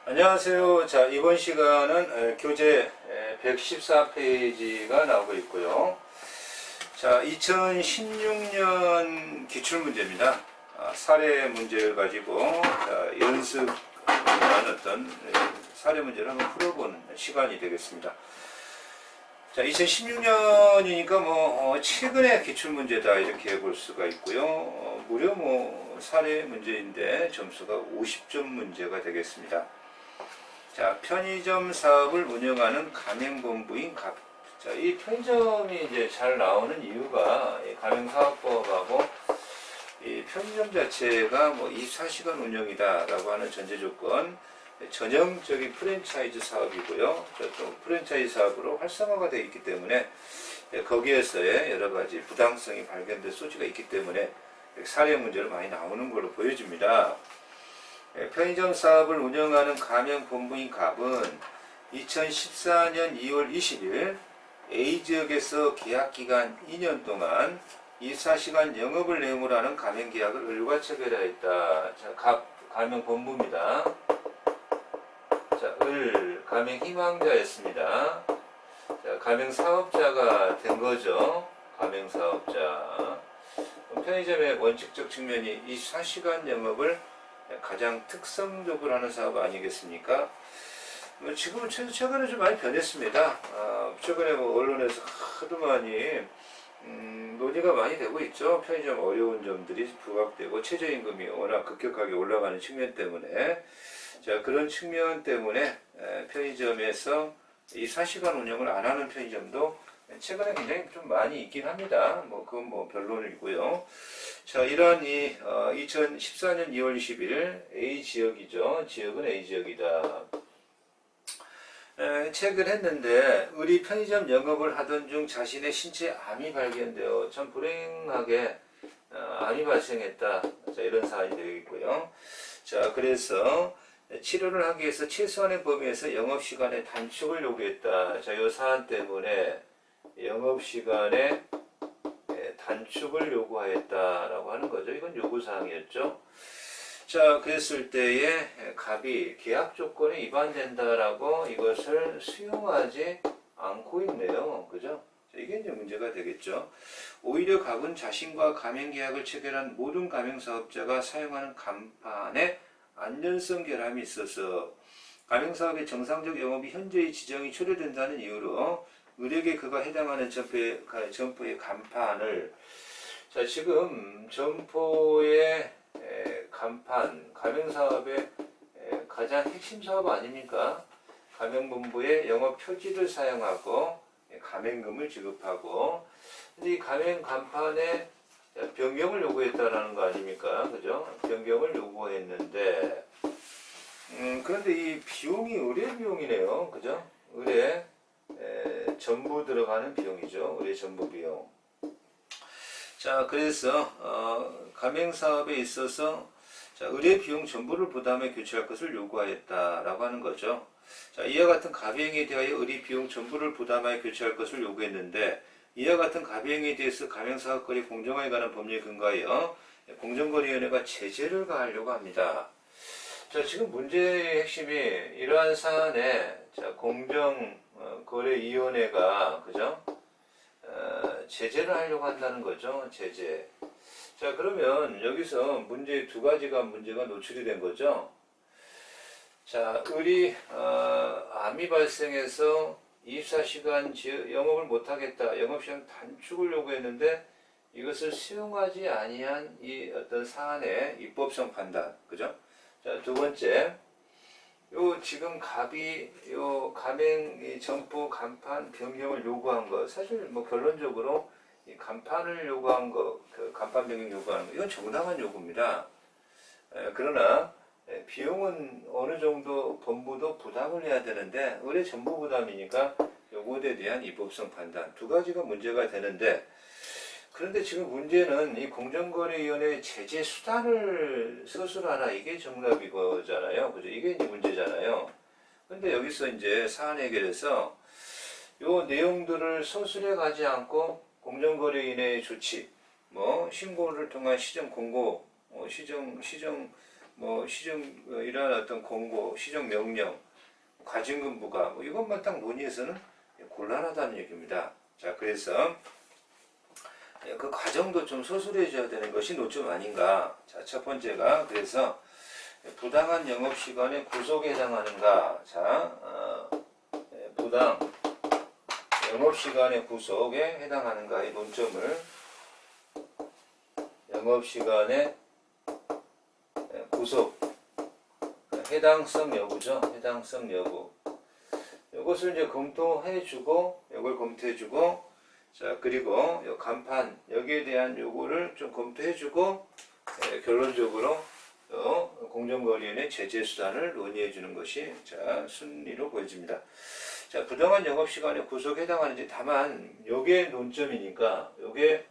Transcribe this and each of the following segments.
안녕하세요. 자, 이번 시간은 교재 114페이지가 나오고 있고요. 자, 2016년 기출문제입니다. 사례 문제를 가지고 연습한 어떤 사례 문제를 한번 풀어보는 시간이 되겠습니다. 자, 2016년이니까 최근의 기출문제다 이렇게 볼 수가 있고요. 무려 사례 문제인데 점수가 50점 문제가 되겠습니다. 자, 편의점 사업을 운영하는 가맹본부인 자, 이 편의점이 이제 잘 나오는 이유가 가맹사업법하고 이 편의점 자체가 24시간 운영이다라고 하는 전제 조건, 전형적인 프랜차이즈 사업이고요. 또 프랜차이즈 사업으로 활성화가 되어 있기 때문에 거기에서의 여러 가지 부당성이 발견될 소지가 있기 때문에 사례 문제로 많이 나오는 걸로 보여집니다. 편의점 사업을 운영하는 가맹본부인 갑은 2014년 2월 20일 A지역에서 계약기간 2년 동안 24시간 영업을 내용으로 하는 가맹계약을 을과 체결하였다. 자, 갑 가맹본부입니다. 자, 을 가맹희망자였습니다. 자, 가맹사업자가 된 거죠. 가맹사업자. 편의점의 원칙적 측면이 24시간 영업을 가장 특성적으로 하는 사업 아니겠습니까? 지금은 최근에 좀 많이 변했습니다. 최근에 언론에서 하도 많이 논의가 많이 되고 있죠. 편의점 어려운 점들이 부각되고 최저임금이 워낙 급격하게 올라가는 측면 때문에, 자, 그런 측면 때문에 편의점에서 이 24시간 운영을 안 하는 편의점도 최근에 굉장히 좀 많이 있긴 합니다. 그건 변론이고요. 자, 이러한 2014년 2월 20일 A 지역이죠. 지역은 A 지역이다. 체결했는데 우리 편의점 영업을 하던 중 자신의 신체 암이 발견되어 참 불행하게 암이 발생했다. 자, 이런 사안이 되겠고요. 자, 그래서 치료를 하기 위해서 최소한의 범위에서 영업시간의 단축을 요구했다. 자, 이 사안 때문에 영업시간의 단축을 요구하였다라고 하는 거죠. 이건 요구사항이었죠. 자, 그랬을 때에 갑이 계약 조건에 위반된다라고 이것을 수용하지 않고 있네요. 그죠? 자, 이게 이제 문제가 되겠죠. 오히려 갑은 자신과 가맹계약을 체결한 모든 가맹사업자가 사용하는 간판에 안전성 결함이 있어서 가맹사업의 정상적 영업이 현저히 지정이 초래된다는 이유로 을에게 그가 해당하는 점포의 간판을, 자, 지금 점포의 간판, 가맹사업의 가장 핵심 사업 아닙니까? 가맹본부의 영업 표지를 사용하고 가맹금을 지급하고, 근데 이 가맹 간판에 변경을 요구했다라는 거 아닙니까? 그죠? 변경을 요구했는데, 그런데 이 비용이 의뢰 비용이네요. 그죠? 의뢰 전부 들어가는 비용이죠. 의뢰 전부 비용. 자, 그래서 가맹사업에 있어서 자, 의뢰 비용 전부를 부담해 교체할 것을 요구하였다라고 하는 거죠. 자, 이와 같은 가비행에 대하여 의뢰 비용 전부를 부담하여 교체할 것을 요구했는데, 이와 같은 가비행에 대해서 가맹사업거래 공정화에 관한 법률에 근거하여 공정거래위원회가 제재를 가하려고 합니다. 자, 지금 문제의 핵심이 이러한 사안에 자, 공정거래위원회가 그죠? 제재를 하려고 한다는 거죠. 제재. 자, 그러면 여기서 문제 두 가지가 문제가 노출이 된 거죠. 자, 암이 발생해서 24시간 영업을 못하겠다. 영업시간 단축을 요구했는데 이것을 수용하지 아니한 이 어떤 사안의 입법성 판단. 그죠? 자, 두 번째. 지금 갑이 가맹 점포 간판 변경을 요구한 거, 사실 결론적으로 이 간판을 요구한 거, 그 간판 변경 요구하는 거, 이건 정당한 요구입니다. 그러나 비용은 어느 정도 본부도 부담을 해야 되는데 의뢰 전부 부담이니까 요것에 대한 입법성 판단, 두 가지가 문제가 되는데, 그런데 지금 문제는 이 공정거래위원회의 제재 수단을 서술하나, 이게 정답이거잖아요. 그죠? 이게 이제 문제잖아요. 근데 여기서 이제 사안 해결에서 요 내용들을 서술해 가지 않고 공정거래위원회의 조치, 신고를 통한 시정 공고, 시정 뭐 시정 이러한 어떤 공고, 시정 명령, 과징금 부과 뭐 이것만 딱 논의해서는 곤란하다는 얘기입니다. 자, 그래서 그 과정도 좀 소술해줘야 되는 것이 논점 아닌가. 자, 첫 번째가 그래서 부당한 영업시간에 구속에 해당하는가. 자, 부당 영업시간의 구속에 해당하는가의 논점을 영업시간의 구속 해당성 여부죠. 해당성 여부. 이것을 이제 검토해주고, 이걸 검토해주고, 자, 그리고 요 간판 여기에 대한 요구를 좀 검토해주고, 결론적으로 공정거래위원회 제재 수단을 논의해주는 것이 자 순리로 보여집니다. 자, 부당한 영업시간에 구속에 해당하는지 다만 요게 논점이니까 요게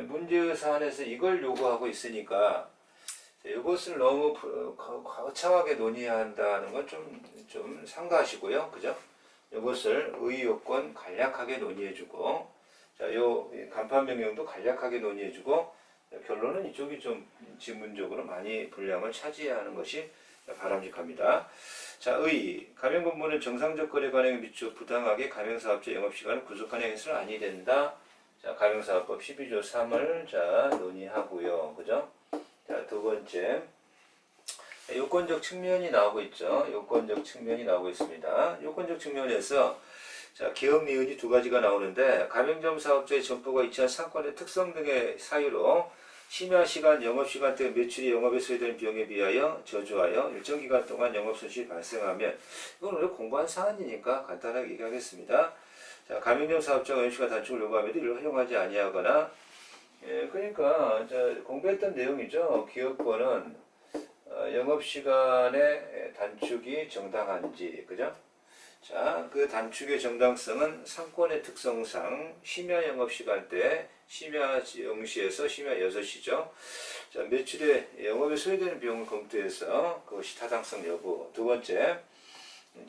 문제 사안에서 이걸 요구하고 있으니까 이것을 너무 거창하게 논의해야 한다는 건 좀 삼가하시고요. 그죠? 이것을 의요건 간략하게 논의해주고, 자, 요 간판 명령도 간략하게 논의해주고, 결론은 이쪽이 좀 지문적으로 많이 분량을 차지해야 하는 것이 바람직합니다. 자, 가맹본부는 정상적 거래 관행에 미쳐 부당하게 가맹사업자 영업시간을 구속하는 행위는 아니 된다. 자, 가맹사업법 12조 3을 자 논의하고요. 그죠? 자, 두 번째, 요건적 측면이 나오고 있죠. 요건적 측면이 나오고 있습니다. 요건적 측면에서 자, 기업 니은이 두 가지가 나오는데, 가맹점 사업자의 점포가 이치한 상권의 특성 등의 사유로 심야 시간, 영업시간 등 매출이 영업에 소요되는 비용에 비하여 저조하여 일정 기간 동안 영업 손실이 발생하면, 이건 우리가 공부한 사안이니까 간단하게 얘기하겠습니다. 자, 가맹점 사업자가 영업시간 단축을 요구하면도 이를 허용하지 아니하거나, 그러니까 공부했던 내용이죠. 기업권은 영업시간의 단축이 정당한지, 그죠? 자, 그 단축의 정당성은 상권의 특성상 심야 영업시간대, 심야 0시에서 심야 6시죠. 자, 매출에 영업에 소요되는 비용을 검토해서 그것이 타당성 여부. 두 번째,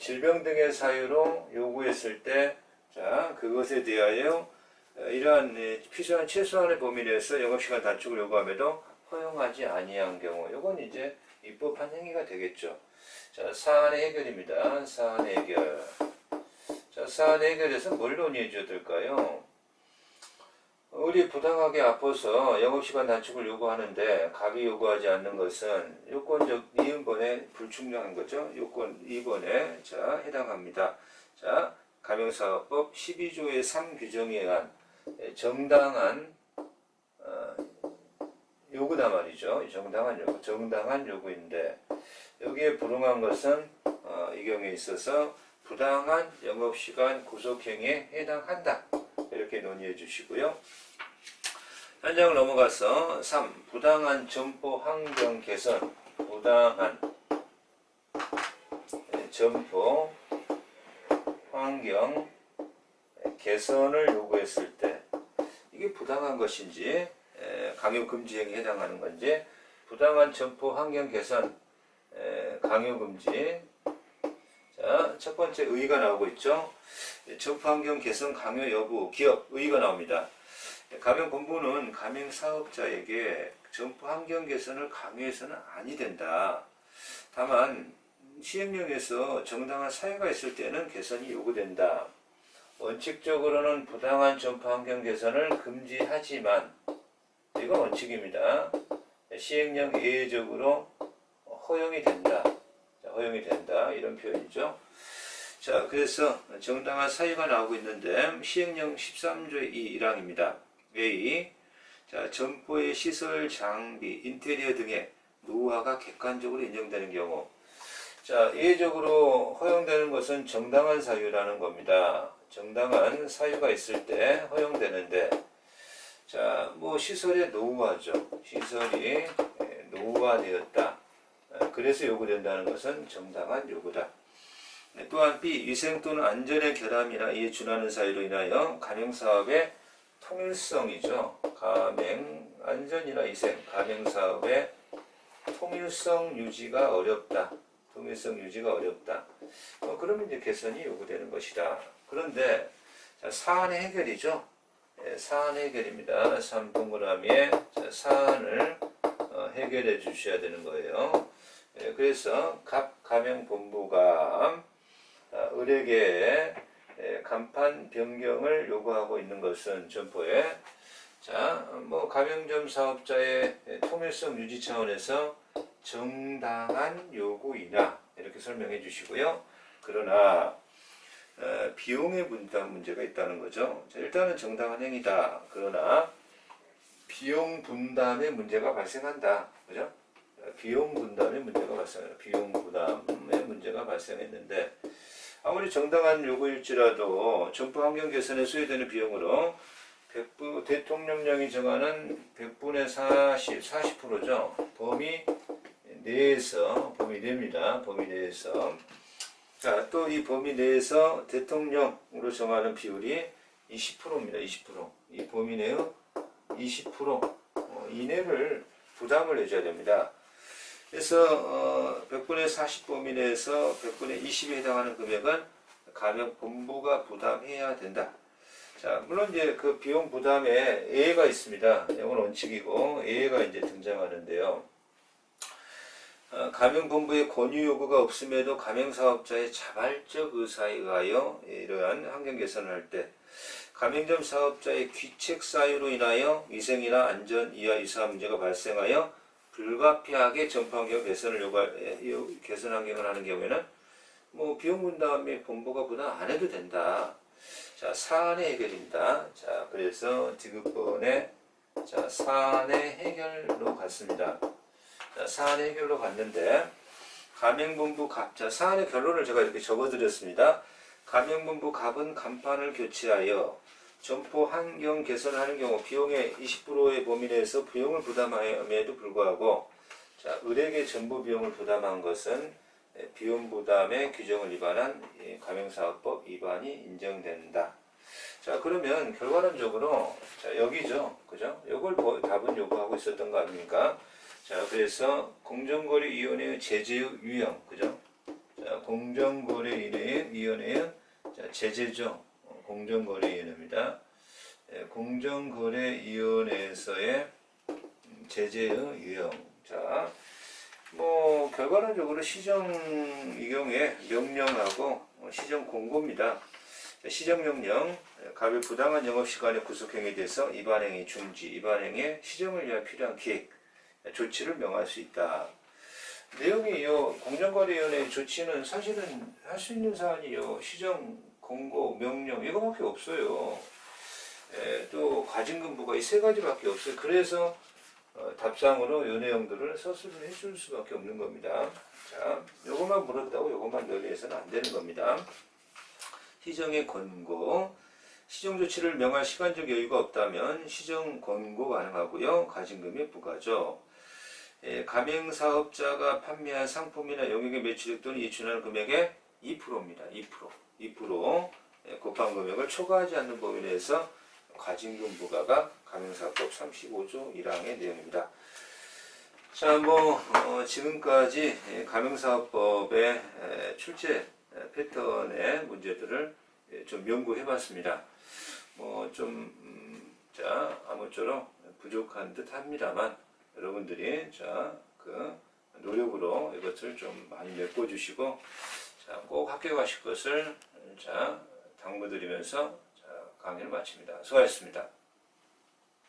질병 등의 사유로 요구했을 때, 자, 그것에 대하여 이러한 필요한 최소한의 범위 내에서 영업시간 단축을 요구함에도 허용하지 아니한 경우, 이건 이제 입법한 행위가 되겠죠. 자, 사안의 해결입니다. 사안의 해결. 자, 사안의 해결에서 뭘 논의해 줘야 될까요? 우리 부당하게 아파서 영업시간 단축을 요구하는데 갑이 요구하지 않는 것은 요건적 이음번에 불충분한 거죠. 요건 2번에 자 해당합니다. 자, 가맹사업법 12조의 3 규정에 의한 정당한 요구다 말이죠. 정당한 요구인데 여기에 불응한 것은 이 경우에 있어서 부당한 영업시간 구속행위에 해당한다. 이렇게 논의해 주시고요. 현장을 넘어가서 3. 부당한 점포 환경 개선. 부당한 점포 환경 개선을 요구했을 때 이게 부당한 것인지 강요금지행위에 해당하는 건지 부당한 점포 환경 개선 강요금지. 자, 첫 번째 의의가 나오고 있죠. 점포 환경 개선 강요 여부 기업 의의가 나옵니다. 가맹본부는 가맹사업자에게 점포 환경 개선을 강요해서는 아니 된다. 다만 시행령에서 정당한 사유가 있을 때는 개선이 요구된다. 원칙적으로는 부당한 점포 환경 개선을 금지하지만 이건 원칙입니다. 시행령 예외적으로 허용이 된다. 허용이 된다. 이런 표현이죠. 자, 그래서 정당한 사유가 나오고 있는데 시행령 13조의 1항입니다. A. 자, 점포의 시설, 장비, 인테리어 등의 노후화가 객관적으로 인정되는 경우. 자, 예외적으로 허용되는 것은 정당한 사유라는 겁니다. 정당한 사유가 있을 때 허용되는데, 자, 뭐 시설의 노후화죠. 시설이 노후화되었다. 그래서 요구된다는 것은 정당한 요구다. 또한 B. 위생 또는 안전의 결함이나 이에 준하는 사유로 인하여 가맹사업의 통일성이죠. 안전이나 위생, 가맹사업의 통일성 유지가 어렵다. 통일성 유지가 어렵다. 그러면 이제 개선이 요구되는 것이다. 그런데 자, 사안의 해결이죠. 사안 해결입니다. 3동그라미에 사안을 해결해 주셔야 되는 거예요. 그래서 각 가명본부가 을에게 간판 변경을 요구하고 있는 것은 점포에 가맹점 사업자의 통일성 유지 차원에서 정당한 요구이나 이렇게 설명해 주시고요. 그러나 비용의 분담 문제가 있다는 거죠. 일단은 정당한 행위다. 그러나 비용 분담의 문제가 발생한다. 그죠? 비용 분담의 문제가 발생해요. 비용 부담의 문제가 발생했는데 아무리 정당한 요구일지라도 점포 환경 개선에 소요되는 비용으로 대통령령이 정하는 100분의 40%죠. 범위 내입니다. 범위 내에서. 자, 또 이 범위 내에서 대통령으로 정하는 비율이 20%입니다. 20%. 이 범위 내의 20% 이내를 부담을 해줘야 됩니다. 그래서 100분의 40 범위 내에서 100분의 20에 해당하는 금액은 가명본부가 부담해야 된다. 자, 물론 이제 그 비용 부담에 예외가 있습니다. 이건 원칙이고 예외가 이제 등장하는데요. 가명본부의 권유 요구가 없음에도 가맹사업자의 자발적 의사에 의하여 이러한 환경 개선을 할 때 가맹점 사업자의 귀책 사유로 인하여 위생이나 안전 이하 유사한 문제가 발생하여 불가피하게 점포 환경 개선을 개선 환경을 하는 경우에는 비용 분담에 본부가 부담 안 해도 된다. 자, 사안의 해결입니다. 자, 그래서 디귿번에 사안의 해결로 갔습니다. 자, 사안의 해결로 갔는데 가맹본부 갑. 자, 사안의 결론을 제가 이렇게 적어드렸습니다. 가맹본부 갑은 간판을 교체하여 점포 환경 개선하는 경우 비용의 20%의 범위 내에서 비용을 부담함에도 불구하고 을에게 전부 비용을 부담한 것은 비용 부담의 규정을 위반한 가맹사업법 위반이 인정된다. 자, 그러면 결과론적으로 여기죠, 그죠? 이걸 답은 요구하고 있었던 거 아닙니까? 자, 그래서 공정거래위원회의 제재의 유형, 그죠? 자, 공정거래위원회의 제재죠. 공정거래위원회입니다. 공정거래위원회에서의 제재의 유형. 자, 결과론적으로 시정 이 경우에 명령하고 시정 공고입니다. 시정명령, 갑의 부당한 영업시간의 구속행위에 대해서 위반행위 중지, 위반행위의 시정을 위한 필요한 기획, 조치를 명할 수 있다. 내용이 공정거래위원회의 조치는 사실은 할 수 있는 사안이 시정, 공고, 명령 이거밖에 없어요. 또 가진금부가 이 세 가지밖에 없어요. 그래서 답상으로 이 내용들을 서술을 해줄 수밖에 없는 겁니다. 자, 요것만 물었다고 요것만 논의해서는 안 되는 겁니다. 시정의 권고, 시정 조치를 명할 시간적 여유가 없다면 시정 권고 가능하고요. 가진금이 부과죠. 가맹사업자가 판매한 상품이나 영역에 매출액 또는 이춘하는 금액의 2%입니다. 2% 곱한 금액을 초과하지 않는 범위 내에서 가진금 부과가 가맹사업법 35조 1항의 내용입니다. 자, 지금까지 가맹사업법의 출제 패턴의 문제들을 좀 연구해 봤습니다. 아무쪼록 부족한 듯 합니다만, 여러분들이, 노력으로 이것을 좀 많이 메꿔주시고, 꼭 학교 가실 것을, 당부드리면서, 강의를 마칩니다. 수고하셨습니다.